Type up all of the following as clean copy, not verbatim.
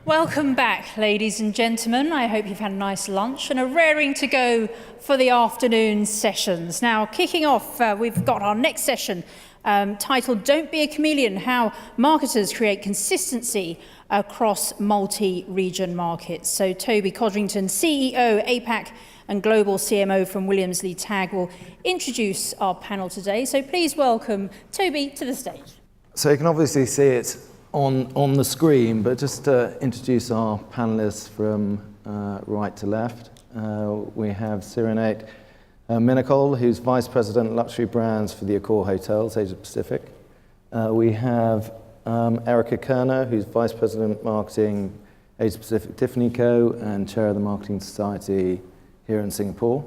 Welcome back, ladies and gentlemen. I hope you've had a nice lunch and are raring to go for the afternoon sessions. Now, kicking off, we've got our next session titled Don't Be a Chameleon, How Marketers Create Consistency Across Multi-Region Markets. So Toby Codrington, CEO, APAC and Global CMO from Williams Lee Tagg will introduce our panel today. So please welcome Toby to the stage. So you can obviously see it on the screen, but just to introduce our panelists from right to left, we have Cyrenate Minakol, who's Vice President Luxury Brands for the Accor Hotels, Asia Pacific. We have Erica Kerner, who's Vice President Marketing, Asia Pacific Tiffany Co. and Chair of the Marketing Society here in Singapore.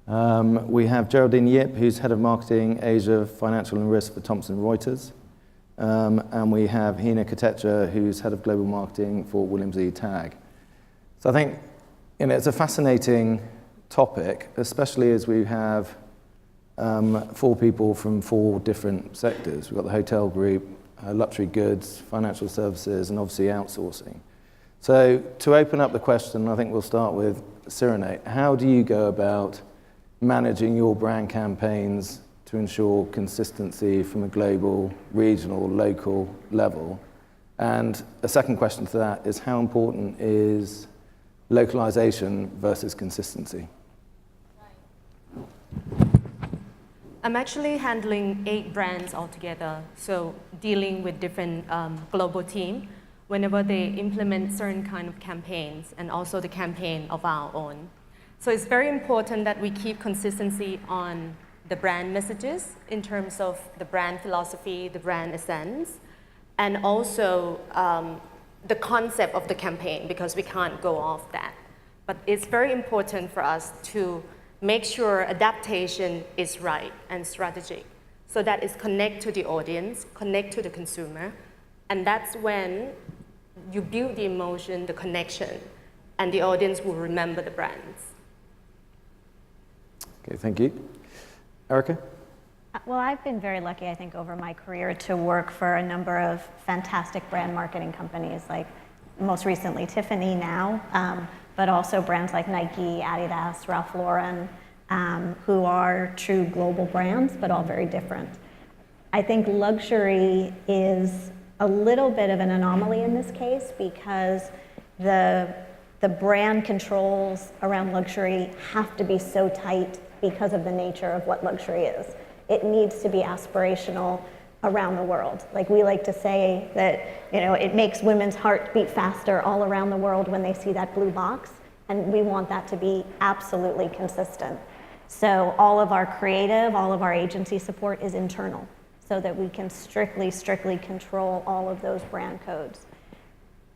We have Geraldine Yip, who's Head of Marketing Asia Financial and Risk for Thomson Reuters. And we have Hina Katecha, who's Head of Global Marketing for Williams Lee Tagg. So I think it's a fascinating topic, especially as we have 4 people from 4 different sectors. We've got the hotel group, luxury goods, financial services, and obviously outsourcing. So to open up the question, I think we'll start with Cyrenate. How do you go about managing your brand campaigns to ensure consistency from a global, regional, local level? And a second question to that is, how important is localization versus consistency? I'm actually handling 8 brands altogether, so dealing with different global team whenever they implement certain kind of campaigns, and also the campaign of our own. So it's very important that we keep consistency on the brand messages in terms of the brand philosophy, the brand essence, and also the concept of the campaign, because we can't go off that. But it's very important for us to make sure adaptation is right and strategic, so that it's connect to the audience, connect to the consumer, and that's when you build the emotion, the connection, and the audience will remember the brands. Okay, thank you. Erica? Well, I've been very lucky, I think, over my career to work for a number of fantastic brand marketing companies, like most recently Tiffany now, but also brands like Nike, Adidas, Ralph Lauren, who are true global brands, but all very different. I think luxury is a little bit of an anomaly in this case, because the brand controls around luxury have to be so tight because of the nature of what luxury is. It needs to be aspirational around the world. Like we like to say that, it makes women's heart beat faster all around the world when they see that blue box, and we want that to be absolutely consistent. So all of our creative, all of our agency support is internal, so that we can strictly control all of those brand codes.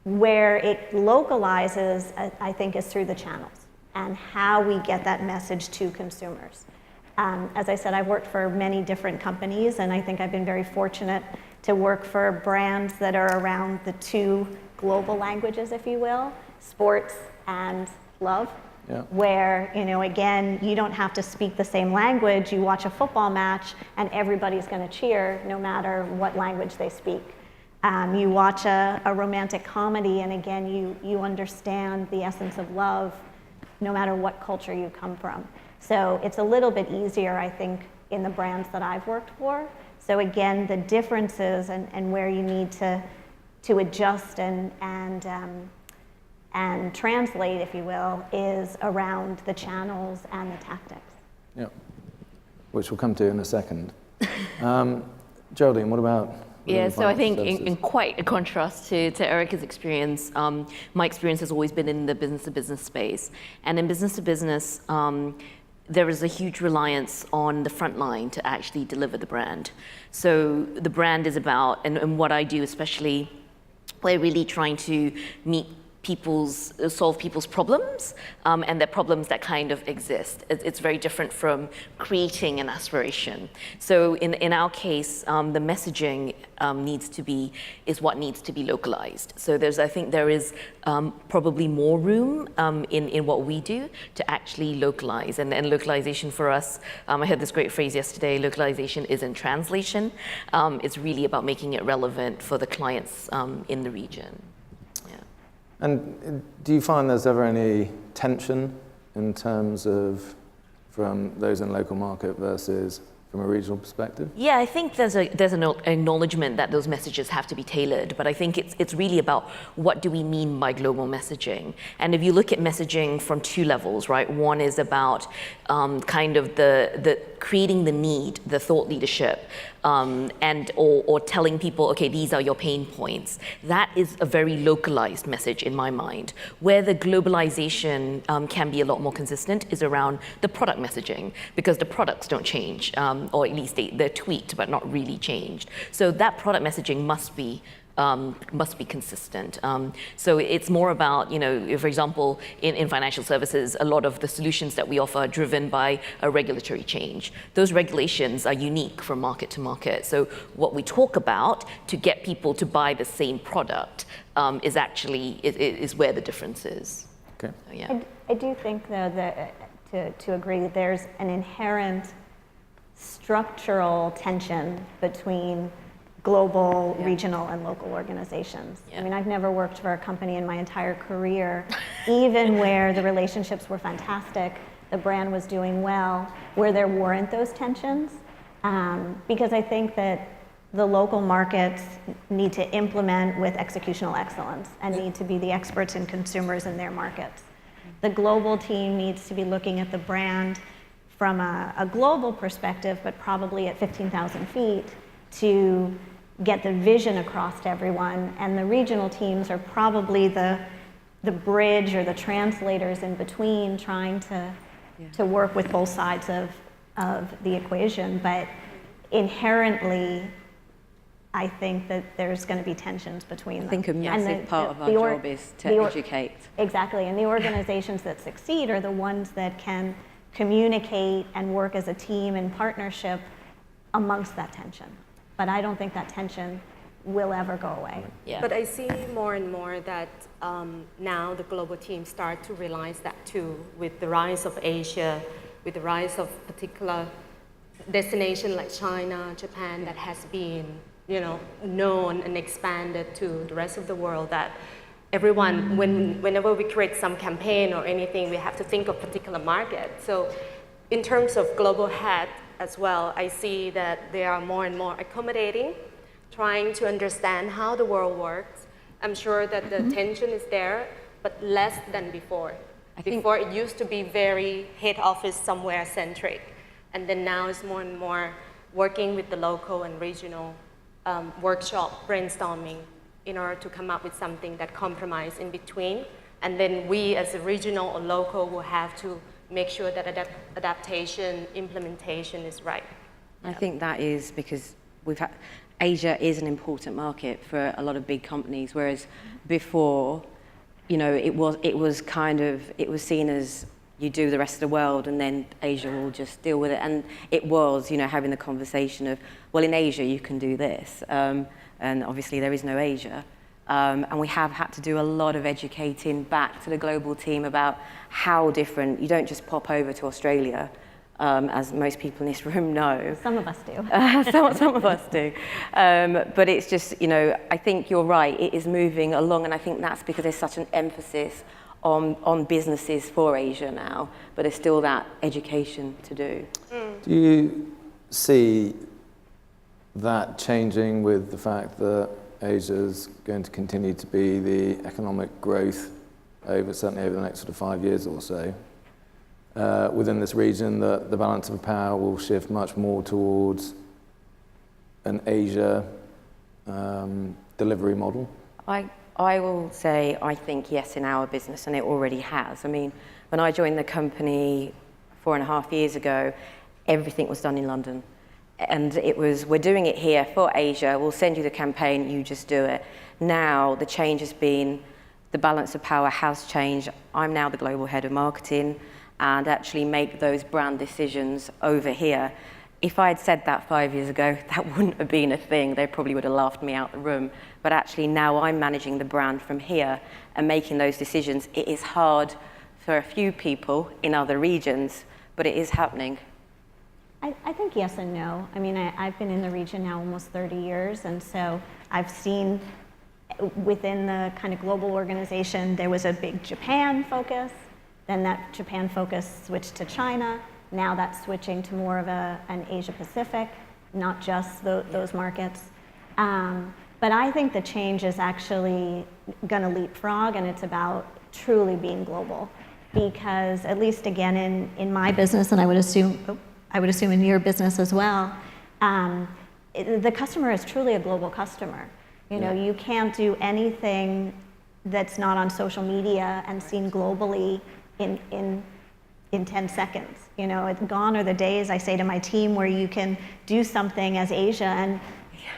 Where it localizes, I think, is through the channels and how we get that message to consumers. As I said, I've worked for many different companies, and I think I've been very fortunate to work for brands that are around the 2 global languages, if you will, sports and love. Yeah. Where, again, you don't have to speak the same language. You watch a football match and everybody's going to cheer no matter what language they speak. You watch a romantic comedy, and again, you understand the essence of love no matter what culture you come from. So it's a little bit easier, I think, in the brands that I've worked for. So again, the differences and where you need to adjust and translate, if you will, is around the channels and the tactics. Yeah, which we'll come to in a second. Geraldine, what about? Yeah, so I think in quite a contrast to Erica's experience, my experience has always been in the business-to-business space. And in business-to-business, there is a huge reliance on the front line to actually deliver the brand. So the brand is about, and what I do especially, we're really trying to solve people's problems, and the problems that kind of exist. It's very different from creating an aspiration. So in our case, the messaging is what needs to be localized. So I think there is probably more room in what we do to actually localize. And localization for us, I heard this great phrase yesterday, localization isn't translation. It's really about making it relevant for the clients in the region. Yeah. And do you find there's ever any tension in terms of from those in local market versus from a regional perspective? Yeah, I think there's an acknowledgement that those messages have to be tailored, but I think it's really about what do we mean by global messaging. And if you look at messaging from two levels, right? One is about kind of the creating the need, the thought leadership, and or telling people, okay, these are your pain points. That is a very localized message in my mind. Where the globalization can be a lot more consistent is around the product messaging, because the products don't change, or at least they're tweaked but not really changed. So that product messaging must be consistent. So it's more about, for example, in financial services, a lot of the solutions that we offer are driven by a regulatory change. Those regulations are unique from market to market. So what we talk about to get people to buy the same product is actually is where the difference is. Okay. So, yeah. I do think, though, that to agree that there's an inherent structural tension between global, regional, and local organizations. Yeah. I mean, I've never worked for a company in my entire career, even where the relationships were fantastic, the brand was doing well, where there weren't those tensions. Because I think that the local markets need to implement with executional excellence and need to be the experts and consumers in their markets. The global team needs to be looking at the brand from a global perspective, but probably at 15,000 feet to get the vision across to everyone. And the regional teams are probably the bridge or the translators in between, trying to work with both sides of the equation. But inherently, I think that there's going to be tensions between them. I think a massive part of our job is to educate. Exactly, and the organizations that succeed are the ones that can communicate and work as a team in partnership amongst that tension. But I don't think that tension will ever go away. Yeah. But I see more and more that now the global teams start to realize that too, with the rise of Asia, with the rise of particular destination like China, Japan, that has been, known and expanded to the rest of the world, that everyone, whenever we create some campaign or anything, we have to think of particular market. So in terms of global head as well, I see that they are more and more accommodating, trying to understand how the world works. I'm sure that the tension is there, but less than before. Before it used to be very head office somewhere centric, and then now it's more and more working with the local and regional workshop, brainstorming, in order to come up with something that compromise in between. And then we as a regional or local will have to make sure that adaptation, implementation is right. I think that is because Asia is an important market for a lot of big companies, whereas before, it was seen as you do the rest of the world and then Asia will just deal with it. And it was, having the conversation of, well, in Asia you can do this. And obviously there is no Asia. And we have had to do a lot of educating back to the global team about how different, you don't just pop over to Australia, as most people in this room know. Some of us do. Some of us do. But it's just, I think you're right, it is moving along, and I think that's because there's such an emphasis on businesses for Asia now, but there's still that education to do. Do you see that changing with the fact that Asia's going to continue to be the economic growth certainly over the next sort of 5 years or so? Within this region, the balance of power will shift much more towards an Asia delivery model? I will say, I think yes in our business, and it already has. I mean, when I joined the company 4.5 years ago, everything was done in London. And it was, we're doing it here for Asia, we'll send you the campaign, you just do it. Now, the change has been, the balance of power has changed. I'm now the global head of marketing and actually make those brand decisions over here. If I had said that 5 years ago, that wouldn't have been a thing. They probably would have laughed me out the room. But actually now I'm managing the brand from here and making those decisions. It is hard for a few people in other regions, but it is happening. I think yes and no. I mean, I've been in the region now almost 30 years, and so I've seen within the kind of global organization, there was a big Japan focus. Then that Japan focus switched to China. Now that's switching to more of an Asia Pacific, not just those markets. But I think the change is actually going to leapfrog, and it's about truly being global. Because at least again in my business, and I would assume in your business as well, the customer is truly a global customer. You know, you can't do anything that's not on social media and seen globally in 10 seconds. You know, it's gone are the days, I say to my team, where you can do something as Asia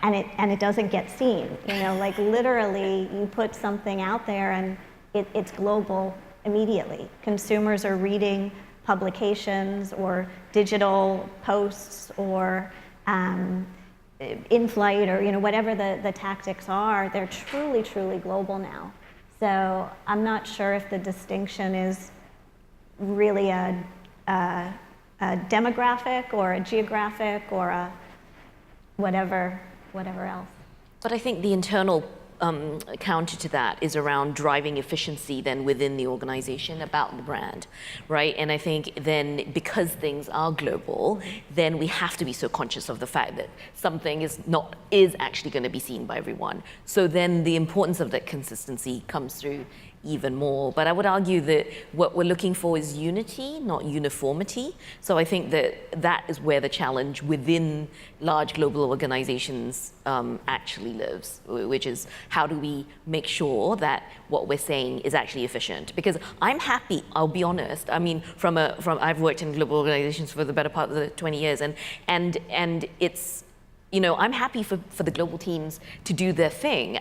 and it doesn't get seen. You know, like literally you put something out there and it's global immediately. Consumers are reading publications or digital posts or in-flight or, you know, whatever the tactics are, they're truly, truly global now. So I'm not sure if the distinction is really a demographic or a geographic or a whatever else. But I think the internal counter to that is around driving efficiency then within the organization about the brand, right? And I think then because things are global, then we have to be so conscious of the fact that something is actually going to be seen by everyone. So then the importance of that consistency comes through even more. But I would argue that what we're looking for is unity, not uniformity. So I think that is where the challenge within large global organizations actually lives, which is how do we make sure that what we're saying is actually efficient? Because I'm happy, I'll be honest. I mean, I've worked in global organizations for the better part of the 20 years, and it's, you know, I'm happy for the global teams to do their thing.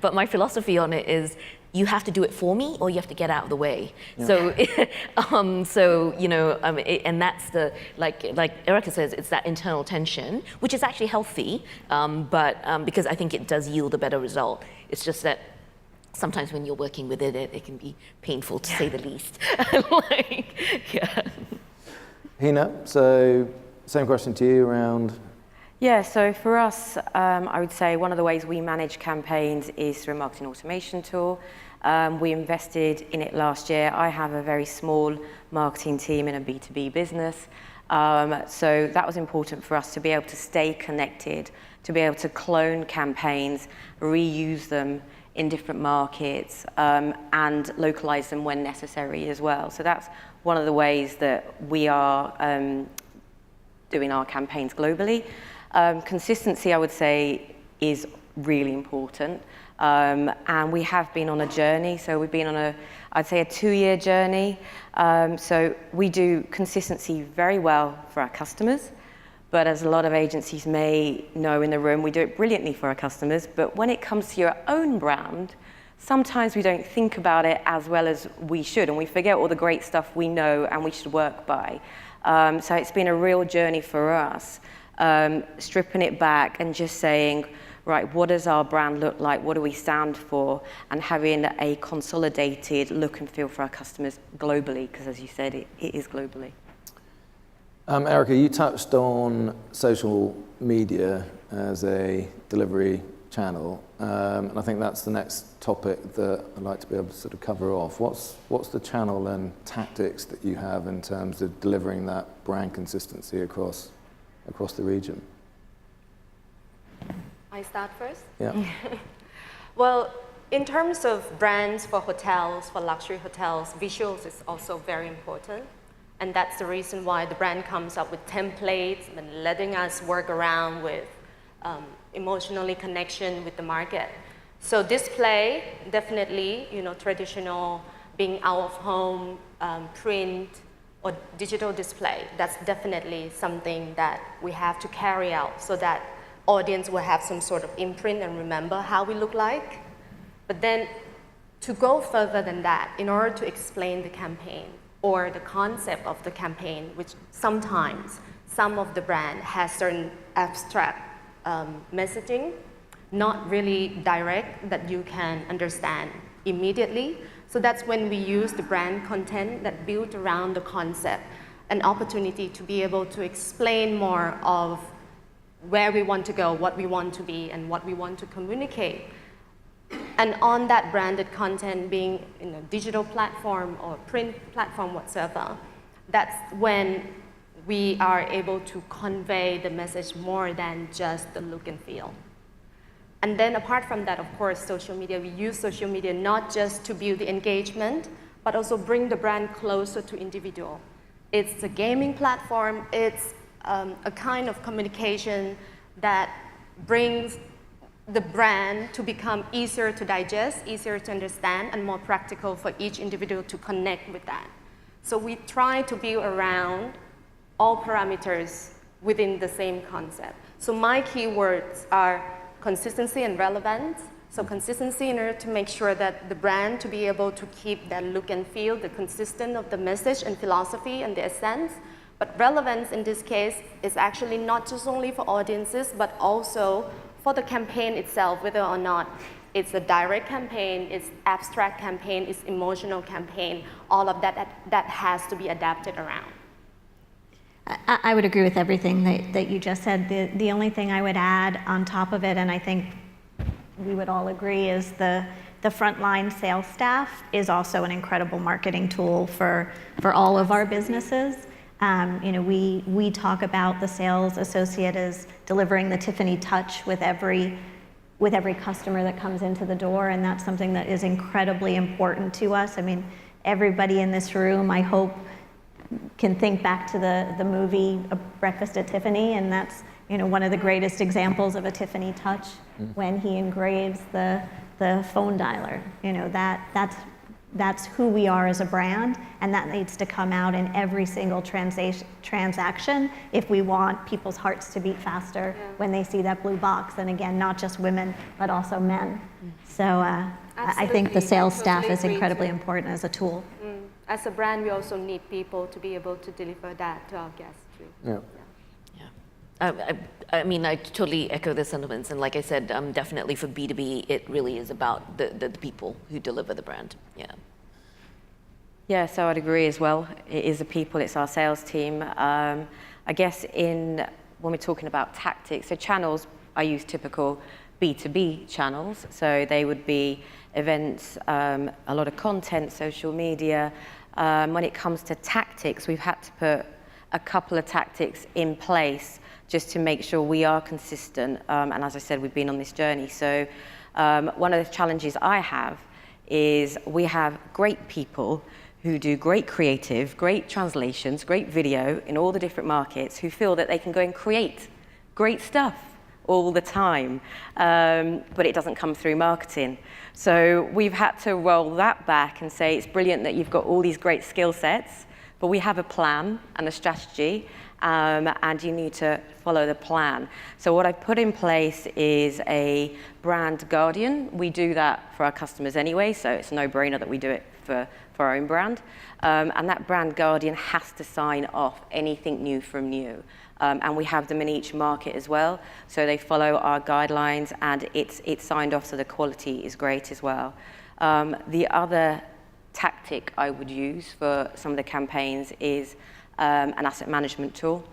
But my philosophy on it is, you have to do it for me, or you have to get out of the way. Yeah. So you know, and that's the like Erica says, it's that internal tension, which is actually healthy, but because I think it does yield a better result. It's just that sometimes when you're working with it can be painful to say the least. Hina, so same question to you around. Yeah, so for us, I would say one of the ways we manage campaigns is through a marketing automation tool. We invested in it last year. I have a very small marketing team in a B2B business. So that was important for us to be able to stay connected, to be able to clone campaigns, reuse them in different markets, and localize them when necessary as well. So that's one of the ways that we are doing our campaigns globally. Consistency, I would say, is really important. And we have been on a journey. So we've been on I'd say a 2-year journey. So we do consistency very well for our customers. But as a lot of agencies may know in the room, we do it brilliantly for our customers. But when it comes to your own brand, sometimes we don't think about it as well as we should. And we forget all the great stuff we know and we should work by. So it's been a real journey for us. Stripping it back and just saying, right, what does our brand look like? What do we stand for? And having a consolidated look and feel for our customers globally, because as you said, it is globally. Erica, you touched on social media as a delivery channel, and I think that's the next topic that I'd like to be able to sort of cover off. What's the channel and tactics that you have in terms of delivering that brand consistency across the region? I start first? Yeah. Well, in terms of brands for hotels, for luxury hotels, visuals is also very important. And that's the reason why the brand comes up with templates and letting us work around with emotionally connection with the market. So display, definitely, you know, traditional, being out of home, print, or digital display, that's definitely something that we have to carry out so that audience will have some sort of imprint and remember how we look like. But then to go further than that, in order to explain the campaign or the concept of the campaign, which sometimes some of the brand has certain abstract messaging, not really direct that you can understand immediately. So that's when we use the brand content that built around the concept, an opportunity to be able to explain more of where we want to go, what we want to be, and what we want to communicate. And on that branded content, being in a digital platform or print platform whatsoever, that's when we are able to convey the message more than just the look and feel. And then apart from that, of course, social media, we use social media not just to build the engagement, but also bring the brand closer to individual. It's a gaming platform, it's a kind of communication that brings the brand to become easier to digest, easier to understand, and more practical for each individual to connect with that. So we try to build around all parameters within the same concept. So my keywords are consistency and relevance. So consistency in order to make sure that the brand to be able to keep that look and feel, the consistent of the message and philosophy and the essence. But relevance in this case is actually not just only for audiences, but also for the campaign itself, whether or not it's a direct campaign, it's abstract campaign, it's emotional campaign, all of that has to be adapted around. I would agree with everything that you just said. The only thing I would add on top of it, and I think we would all agree, is the frontline sales staff is also an incredible marketing tool for all of our businesses. We talk about the sales associate as delivering the Tiffany touch with every customer that comes into the door, and that's something that is incredibly important to us. I mean, everybody in this room, I hope, can think back to the movie Breakfast at Tiffany, and that's one of the greatest examples of a Tiffany touch when he engraves the phone dialer. That's who we are as a brand, and that needs to come out in every single transaction if we want people's hearts to beat faster when they see that blue box. And again, not just women, but also men. So I think the sales staff is incredibly important as a tool. As a brand, we also need people to be able to deliver that to our guests too. Yeah. I mean, I totally echo the sentiments, and like I said, definitely for B2B, it really is about the people who deliver the brand. Yeah, so I'd agree as well. It is the people, it's our sales team. I guess when we're talking about tactics, so channels, I use typical B2B channels, so they would be events, a lot of content, social media. When it comes to tactics, we've had to put a couple of tactics in place just to make sure we are consistent. And as I said, we've been on this journey. So one of the challenges I have is we have great people who do great creative, great translations, great video in all the different markets who feel that they can go and create great stuff all the time, but it doesn't come through marketing. So we've had to roll that back and say, it's brilliant that you've got all these great skill sets, but we have a plan and a strategy, and you need to follow the plan. So what I've put in place is a brand guardian. We do that for our customers anyway, so it's a no-brainer that we do it for our own brand. And that brand guardian has to sign off anything new from new. And we have them in each market as well. So they follow our guidelines, and it's signed off, so the quality is great as well. The other tactic I would use for some of the campaigns is an asset management tool.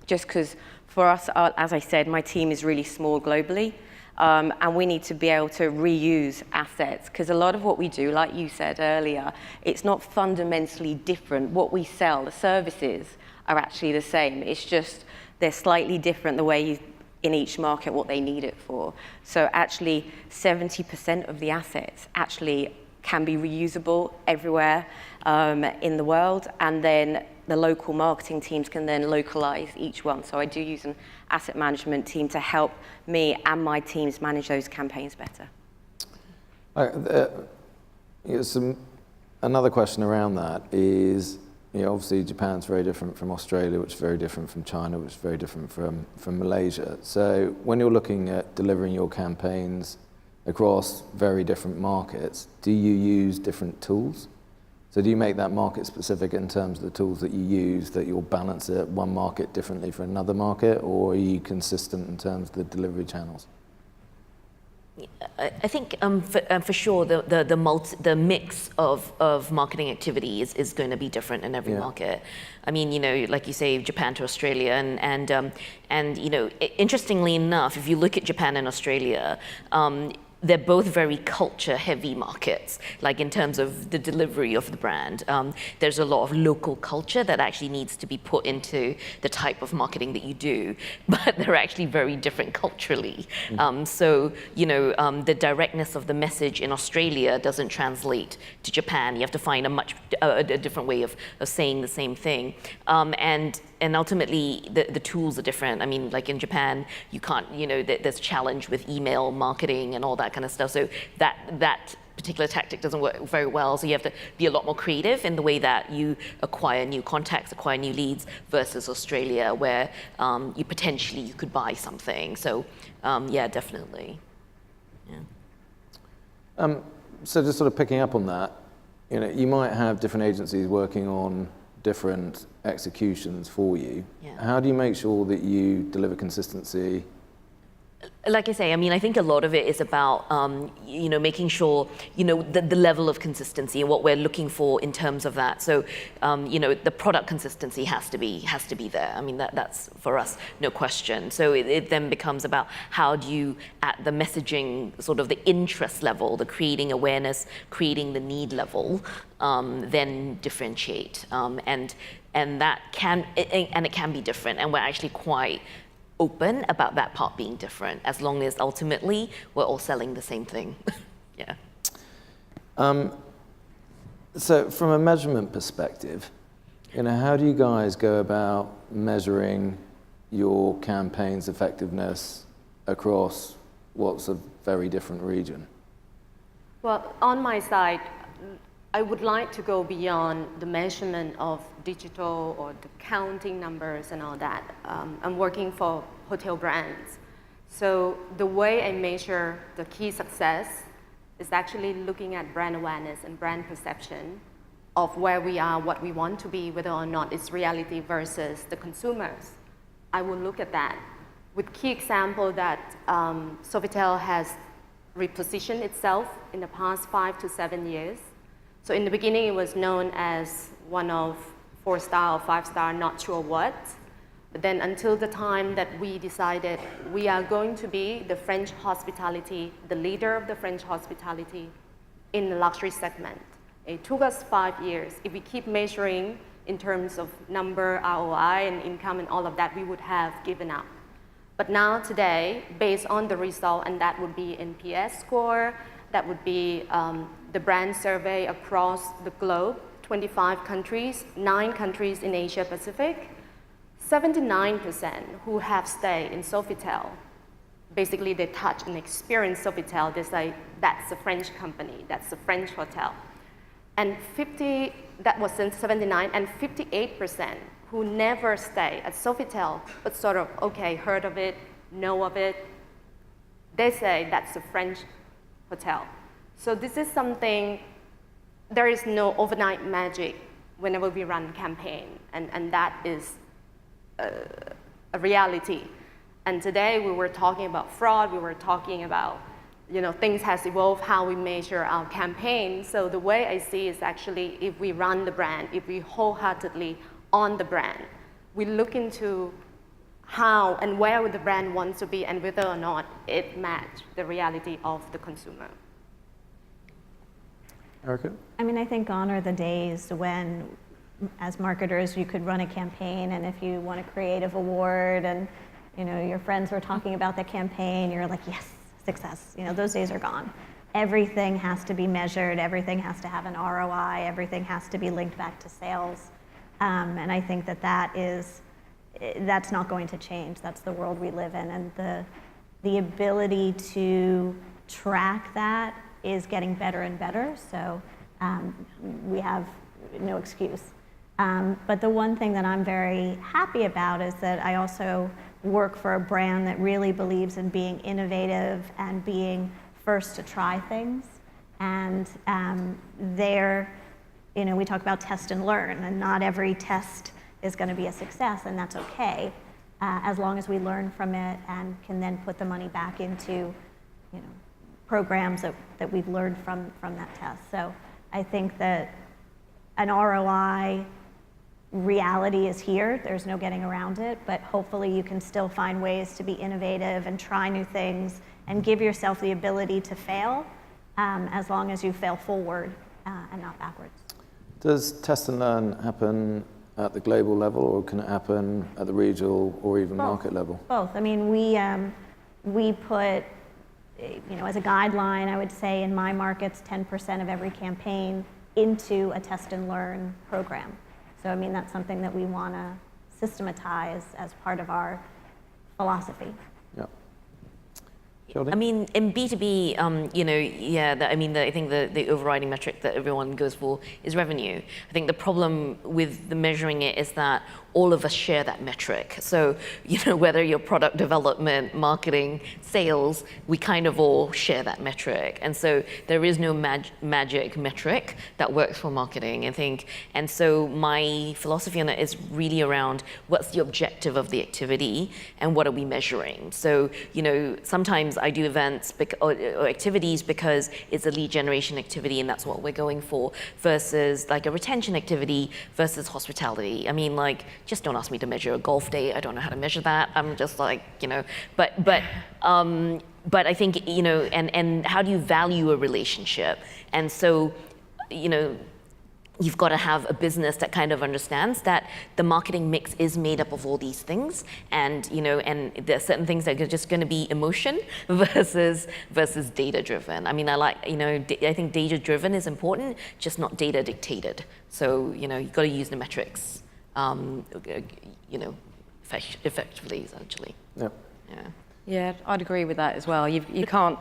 Just because for us, as I said, my team is really small globally, and we need to be able to reuse assets, because a lot of what we do, like you said earlier, it's not fundamentally different. What we sell, the services, are actually the same. It's just they're slightly different the way in each market what they need it for. So actually 70% of the assets actually can be reusable everywhere in the world, and then the local marketing teams can then localize each one. So I do use an asset management team to help me and my teams manage those campaigns better. Another question around that is, obviously Japan's very different from Australia, which is very different from China, which is very different from Malaysia. So when you're looking at delivering your campaigns across very different markets, do you use different tools? So do you make that market specific in terms of the tools that you use, that you'll balance it one market differently for another market, or are you consistent in terms of the delivery channels? I think for sure the mix of marketing activity is going to be different in every market. I mean, like you say, Japan to Australia, and interestingly enough, if you look at Japan and Australia, they're both very culture-heavy markets, like in terms of the delivery of the brand. There's a lot of local culture that actually needs to be put into the type of marketing that you do, but they're actually very different culturally. So, the directness of the message in Australia doesn't translate to Japan. You have to find a different way of saying the same thing. And ultimately, the tools are different. I mean, like in Japan, you can't, there's a challenge with email marketing and all that kind of stuff. So that particular tactic doesn't work very well. So you have to be a lot more creative in the way that you acquire new contacts, acquire new leads, versus Australia, where you could buy something. So yeah, definitely. Yeah. So just sort of picking up on that, you might have different agencies working on different executions for you. Yeah. How do you make sure that you deliver consistency? Like I say, I mean, I think a lot of it is about, making sure, the level of consistency and what we're looking for in terms of that. So, the product consistency has to be there. I mean, that's for us, no question. So it then becomes about how do you, at the messaging, sort of the interest level, the creating awareness, creating the need level, then differentiate. And that can be different. And we're actually quite open about that part being different, as long as ultimately we're all selling the same thing. Yeah. So from a measurement perspective, how do you guys go about measuring your campaign's effectiveness across what's a very different region? Well, on my side, I would like to go beyond the measurement of digital or the counting numbers and all that. I'm working for hotel brands. So the way I measure the key success is actually looking at brand awareness and brand perception of where we are, what we want to be, whether or not it's reality versus the consumers. I will look at that. With key example that Sofitel has repositioned itself in the past 5 to 7 years. So in the beginning, it was known as one of 4-star or 5-star, not sure what. But then until the time that we decided we are going to be the French hospitality, the leader of the French hospitality in the luxury segment. It took us 5 years. If we keep measuring in terms of number, ROI, and income and all of that, we would have given up. But now today, based on the result, and that would be NPS score, that would be the brand survey across the globe, 25 countries, 9 countries in Asia Pacific, 79% who have stayed in Sofitel. Basically, they touch and experience Sofitel. They say, that's a French company, that's a French hotel. And that was in 79, and 58% who never stay at Sofitel, but sort of, okay, heard of it, know of it. They say that's a French hotel. So this is something, there is no overnight magic whenever we run a campaign, and that is a reality. And today we were talking about fraud, we were talking about, things has evolved, how we measure our campaign. So the way I see is actually if we run the brand, if we wholeheartedly on the brand, we look into how and where the brand wants to be and whether or not it matches the reality of the consumer. Erica? I mean, I think gone are the days when, as marketers, you could run a campaign, and if you won a creative award and your friends were talking about the campaign, you're like, yes, success. Those days are gone. Everything has to be measured, everything has to have an ROI, everything has to be linked back to sales. And I think that's not going to change. That's the world we live in, and the ability to track that is getting better and better, so we have no excuse. But the one thing that I'm very happy about is that I also work for a brand that really believes in being innovative and being first to try things. And we talk about test and learn, and not every test is going to be a success, and that's okay, as long as we learn from it and can then put the money back into programs that we've learned from that test. So I think that an ROI reality is here. There's no getting around it, but hopefully you can still find ways to be innovative and try new things and give yourself the ability to fail as long as you fail forward and not backwards. Does test and learn happen at the global level, or can it happen at the regional or even market level? Both. I mean, we put, as a guideline, I would say in my markets, 10% of every campaign into a test and learn program. So, I mean, that's something that we want to systematize as part of our philosophy. Yeah. Jodie? I mean, in B2B, I think the overriding metric that everyone goes for is revenue. I think the problem with the measuring it is that all of us share that metric. So, whether you're product development, marketing, sales, we kind of all share that metric. And so there is no magic metric that works for marketing, I think. And so my philosophy on it is really around what's the objective of the activity and what are we measuring? So, sometimes I do events or activities because it's a lead generation activity and that's what we're going for, versus like a retention activity versus hospitality. I mean, just don't ask me to measure a golf day. I don't know how to measure that. I'm just like, but I think, and how do you value a relationship? And so, you've got to have a business that kind of understands that the marketing mix is made up of all these things, and and there are certain things that are just going to be emotion versus data driven. I mean, I think data driven is important, just not data dictated. So you've got to use the metrics, effectively, essentially. Yep. Yeah. Yeah, I'd agree with that as well. You can't,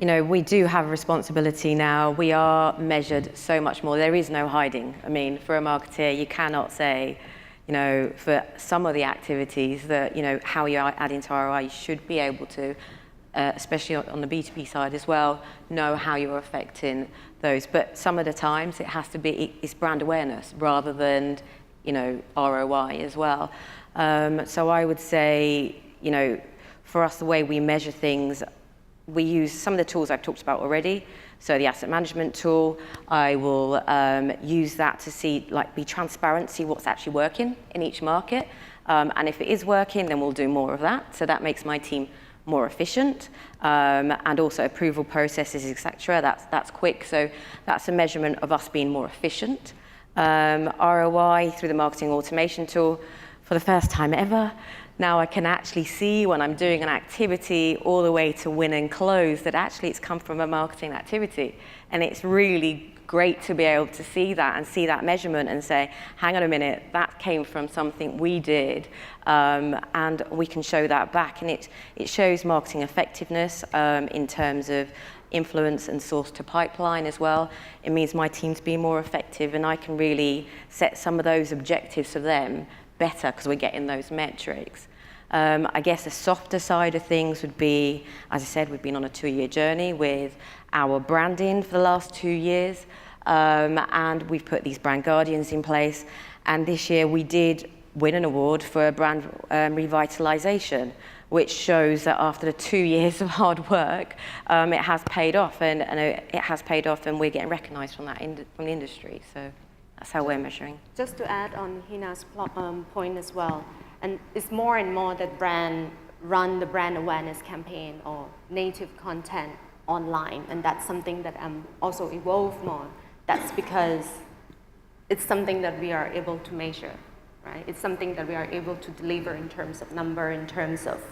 we do have a responsibility now. We are measured so much more. There is no hiding. I mean, for a marketeer, you cannot say, for some of the activities that, how you are adding to ROI, you should be able to, especially on the B2B side as well, know how you're affecting those. But some of the times it has to be, it's brand awareness rather than, ROI as well. So I would say, for us, the way we measure things, we use some of the tools I've talked about already. So the asset management tool, I will use that to see, be transparent, see what's actually working in each market. And if it is working, then we'll do more of that. So that makes my team more efficient, and also approval processes, etc. That's quick. So that's a measurement of us being more efficient. ROI through the marketing automation tool, for the first time ever, now I can actually see when I'm doing an activity all the way to win and close that actually it's come from a marketing activity. And it's really great to be able to see that and see that measurement and say, hang on a minute, that came from something we did, and we can show that back. And it shows marketing effectiveness in terms of influence and source to pipeline as well. It means my team's being more effective, and I can really set some of those objectives for them better because we're getting those metrics. I guess the softer side of things would be, as I said, we've been on a 2-year journey with our branding for the last 2 years, and we've put these brand guardians in place. And this year we did win an award for brand revitalization, which shows that after the 2 years of hard work, it has paid off, and it has paid off, and we're getting recognized from that from the industry. So that's how we're measuring. Just to add on Hina's point as well, and it's more and more that brands run the brand awareness campaign or native content online, and that's something that I'm also evolved more. That's because it's something that we are able to measure, right? It's something that we are able to deliver in terms of number, in terms of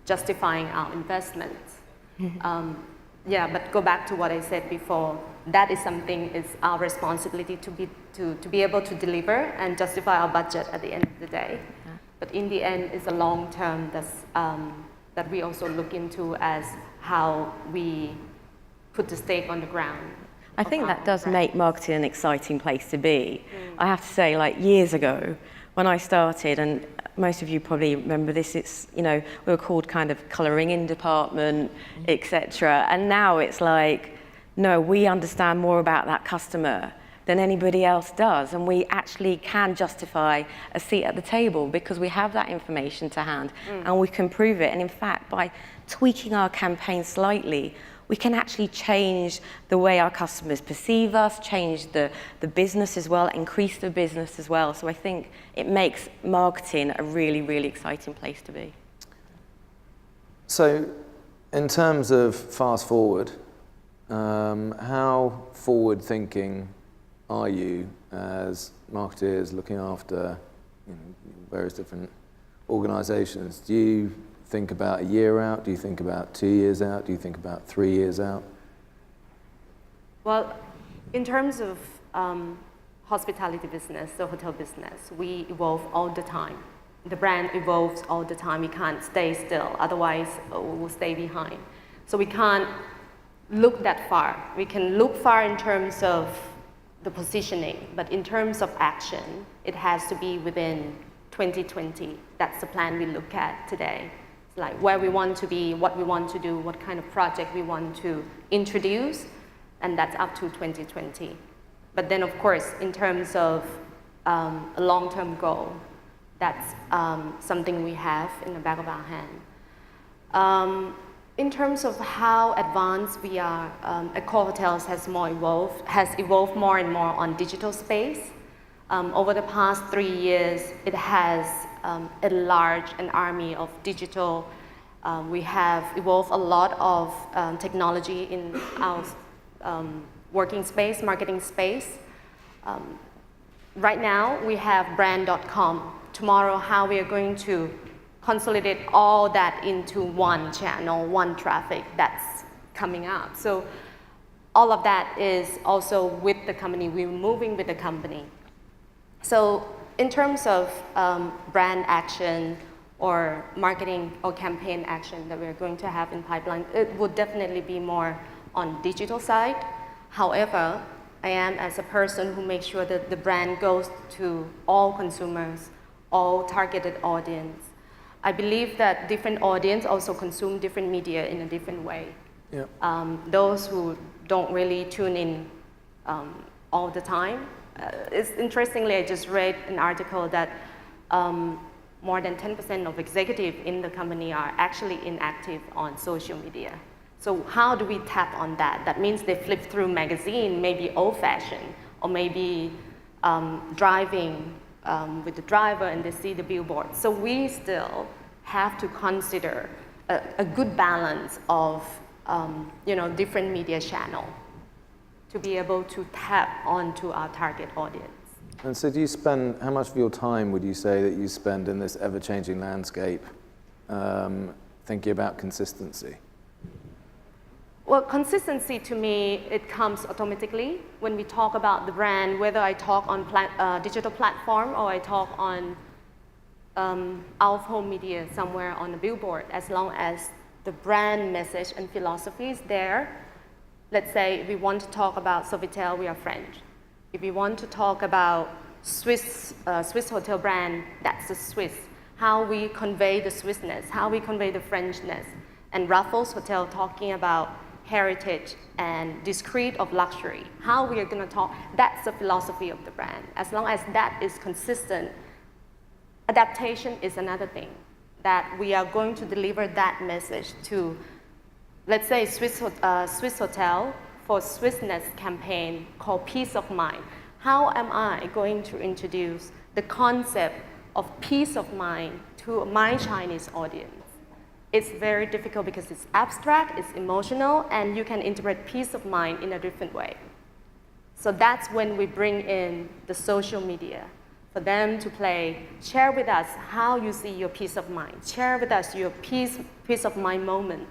justifying our investments. But go back to what I said before. That is something, it's our responsibility to be able to deliver and justify our budget at the end of the day. Yeah. But in the end, it's a long term that we also look into as how we put the stake on the ground. I think that does make marketing an exciting place to be. I have to say, years ago, when I started, and most of you probably remember this, it's, we were called kind of colouring in department, etc. And now it's no, we understand more about that customer than anybody else does. And we actually can justify a seat at the table because we have that information to hand and we can prove it. And in fact, by tweaking our campaign slightly, we can actually change the way our customers perceive us, change the business as well, increase the business as well. So I think it makes marketing a really, really exciting place to be. So in terms of fast forward, how forward thinking are you as marketeers looking after various different organizations? Do you think about a year out? Do you think about 2 years out? Do you think about 3 years out? Well, in terms of hospitality business, the hotel business, we evolve all the time. The brand evolves all the time. We can't stay still, otherwise we'll stay behind. So we can't look that far. We can look far in terms of the positioning, but in terms of action, it has to be within 2020. That's the plan we look at today. It's like where we want to be, what we want to do, what kind of project we want to introduce, and that's up to 2020. But then, of course, in terms of a long-term goal, that's something we have in the back of our hand. In terms of how advanced we are, Accor Hotels has evolved more and more on digital space. Over the past 3 years, it has enlarged an army of digital. We have evolved a lot of technology in our working space, marketing space. Right now, we have brand.com. Tomorrow, how we are going to consolidate all that into one channel, one traffic that's coming out. So all of that is also with the company. We're moving with the company. So in terms of brand action or marketing or campaign action that we're going to have in pipeline, it would definitely be more on digital side. However, I am as a person who makes sure that the brand goes to all consumers, all targeted audience. I believe that different audience also consume different media in a different way. Yep. Those who don't really tune in all the time. Interestingly, I just read an article that more than 10% of executives in the company are actually inactive on social media. So how do we tap on that? That means they flip through magazine, maybe old-fashioned, or maybe driving with the driver and they see the billboard. So we still have to consider a good balance of different media channel to be able to tap onto our target audience. And so how much of your time would you say that you spend in this ever-changing landscape thinking about consistency? Well, consistency to me, it comes automatically when we talk about the brand, whether I talk on digital platform or I talk on out-of-home media somewhere on a billboard, as long as the brand message and philosophy is there. Let's say if we want to talk about Sofitel, we are French. If we want to talk about Swiss hotel brand, that's the Swiss. How we convey the Swissness, how we convey the Frenchness. And Raffles Hotel talking about heritage and discreet of luxury. How we are going to talk, that's the philosophy of the brand. As long as that is consistent, adaptation is another thing. That we are going to deliver that message to, let's say, Swiss Hotel for Swissness campaign called Peace of Mind. How am I going to introduce the concept of peace of mind to my Chinese audience? It's very difficult because it's abstract, it's emotional, and you can interpret peace of mind in a different way. So that's when we bring in the social media for them to share with us how you see your peace of mind, share with us your peace of mind moment.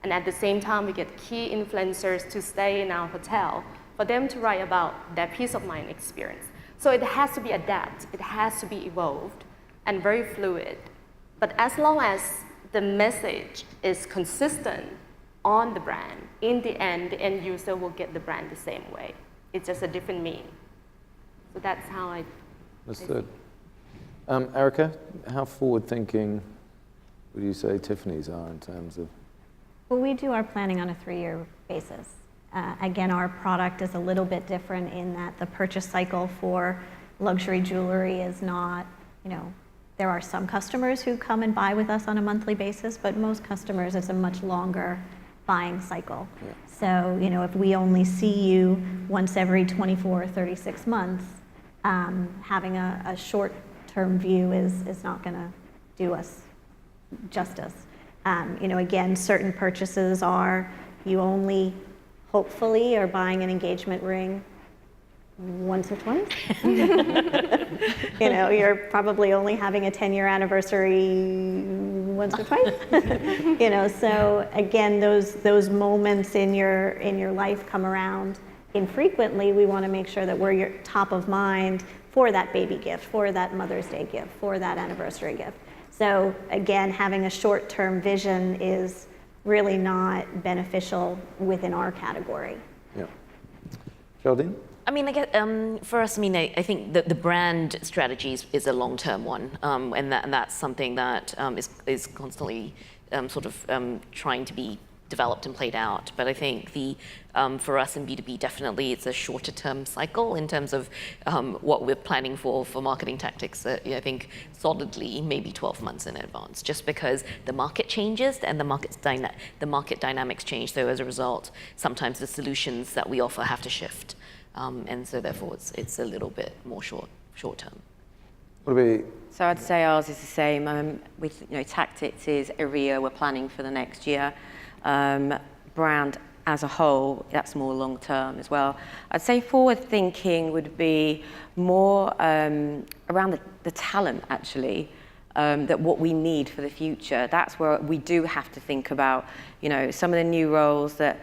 And at the same time, we get key influencers to stay in our hotel for them to write about their peace of mind experience. So it has to be adapted, it has to be evolved, and very fluid. But as long as the message is consistent on the brand, in the end user will get the brand the same way. It's just a different meaning. So that's how I... Understood. Erica, how forward-thinking would you say Tiffany's are in terms of... Well, we do our planning on a 3-year basis. Again, our product is a little bit different in that the purchase cycle for luxury jewelry is not, there are some customers who come and buy with us on a monthly basis, but most customers, it's a much longer buying cycle. So, you know, if we only see you once every 24 or 36 months, having a short-term view is not going to do us justice. You know, again, certain purchases are you only hopefully are buying an engagement ring once or twice. You know, you're probably only having a 10-year anniversary once or twice. You know, so again, those moments in your life come around infrequently. We want to make sure that we're your top of mind for that baby gift, for that Mother's Day gift, for that anniversary gift. So again, having a short-term vision is really not beneficial within our category. Yeah. Geraldine? I mean, I guess, for us, I mean, I think the brand strategy is a long-term one, and that's something that is constantly sort of trying to be developed and played out. But I think for us in B2B, definitely it's a shorter-term cycle in terms of what we're planning for marketing tactics. I think solidly maybe 12 months in advance, just because the market changes and the market dynamics change. So as a result, sometimes the solutions that we offer have to shift. And so therefore it's a little bit more short term. What about So I'd say ours is the same. With tactics is every year we're planning for the next year. Brand as a whole, that's more long term as well. I'd say forward thinking would be more around the talent actually. That what we need for the future. That's where we do have to think about, some of the new roles that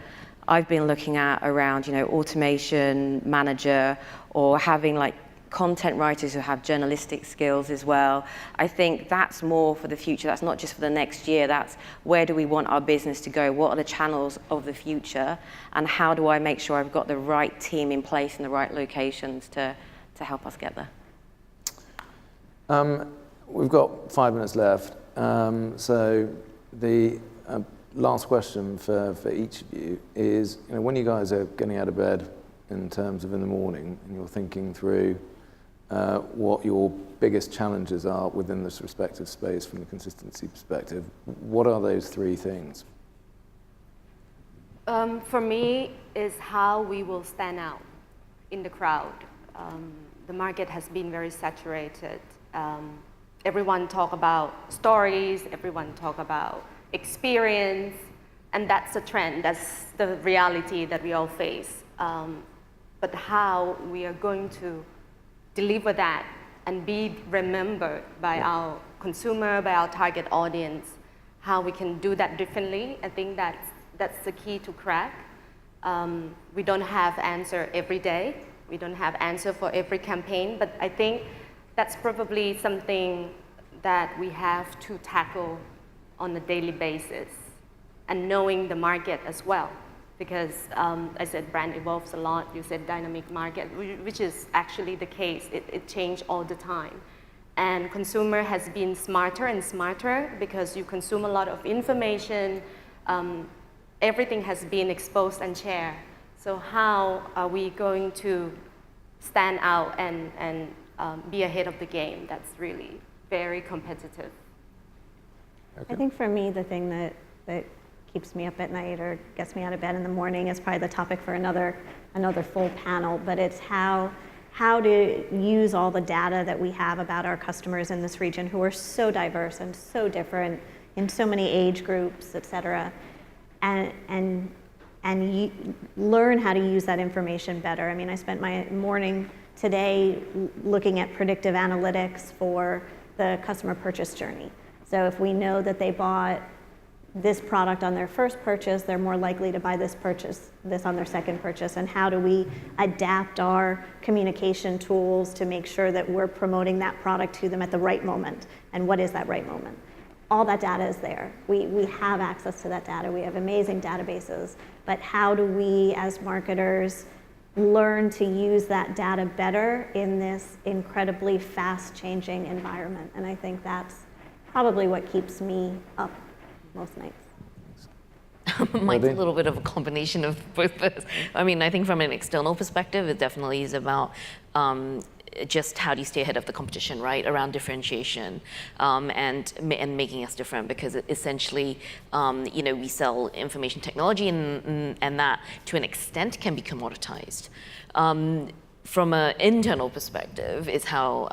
I've been looking at around, automation manager or having like content writers who have journalistic skills as well. I think that's more for the future. That's not just for the next year. That's where do we want our business to go? What are the channels of the future? And how do I make sure I've got the right team in place in the right locations to help us get there? We've got 5 minutes left. So the last question for each of you is, when you guys are getting out of bed in terms of in the morning and you're thinking through what your biggest challenges are within this respective space from a consistency perspective, what are those 3 things? For me, is how we will stand out in the crowd. The market has been very saturated. Everyone talk about stories, everyone talk about experience, and that's the trend, that's the reality that we all face. But how we are going to deliver that and be remembered by our consumer, by our target audience, how we can do that differently, I think that's the key to crack. We don't have answer every day. We don't have answer for every campaign, but I think that's probably something that we have to tackle on a daily basis, and knowing the market as well. Because I said brand evolves a lot, you said dynamic market, which is actually the case. It changes all the time. And consumer has been smarter and smarter because you consume a lot of information, everything has been exposed and shared. So how are we going to stand out and be ahead of the game? That's really very competitive. Okay. I think for me, the thing that keeps me up at night or gets me out of bed in the morning is probably the topic for another full panel, but it's how to use all the data that we have about our customers in this region who are so diverse and so different in so many age groups, et cetera, and learn how to use that information better. I mean, I spent my morning today looking at predictive analytics for the customer purchase journey. So if we know that they bought this product on their first purchase, they're more likely to buy this on their second purchase, and how do we adapt our communication tools to make sure that we're promoting that product to them at the right moment, and what is that right moment? All that data is there. We have access to that data. We have amazing databases, but how do we as marketers learn to use that data better in this incredibly fast-changing environment? And I think that's probably what keeps me up most nights. Mine's a little bit of a combination of both those. I mean, I think from an external perspective, it definitely is about just how do you stay ahead of the competition, right? Around differentiation and making us different, because essentially, we sell information technology, and that to an extent can be commoditized. From an internal perspective, is how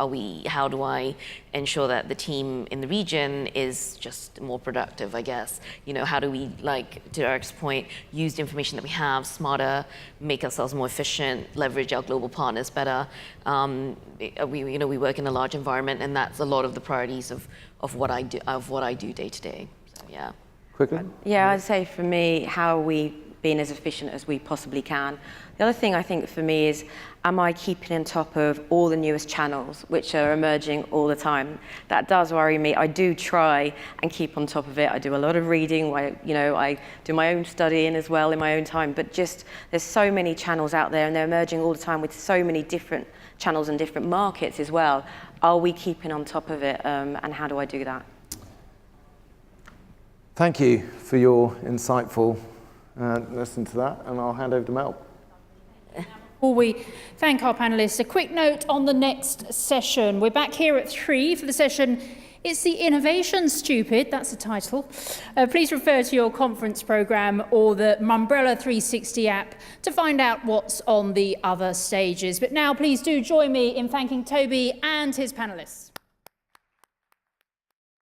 do I ensure that the team in the region is just more productive, I guess. How do we, like to Eric's point, use the information that we have smarter, make ourselves more efficient, leverage our global partners better. We work in a large environment, and that's a lot of the priorities of what I do day to day. So yeah. Quickly? Yeah, I'd say for me, how are we being as efficient as we possibly can? The other thing I think for me is, am I keeping on top of all the newest channels which are emerging all the time? That does worry me. I do try and keep on top of it. I do a lot of reading. I do my own studying as well in my own time. But just there's so many channels out there, and they're emerging all the time with so many different channels and different markets as well. Are we keeping on top of it, and how do I do that? Thank you for your insightful listen to that, and I'll hand over to Mel. Before we thank our panellists, a quick note on the next session. We're back here at 3 for the session It's the Innovation Stupid, that's the title. Please refer to your conference programme or the Mumbrella 360 app to find out what's on the other stages. But now please do join me in thanking Toby and his panellists.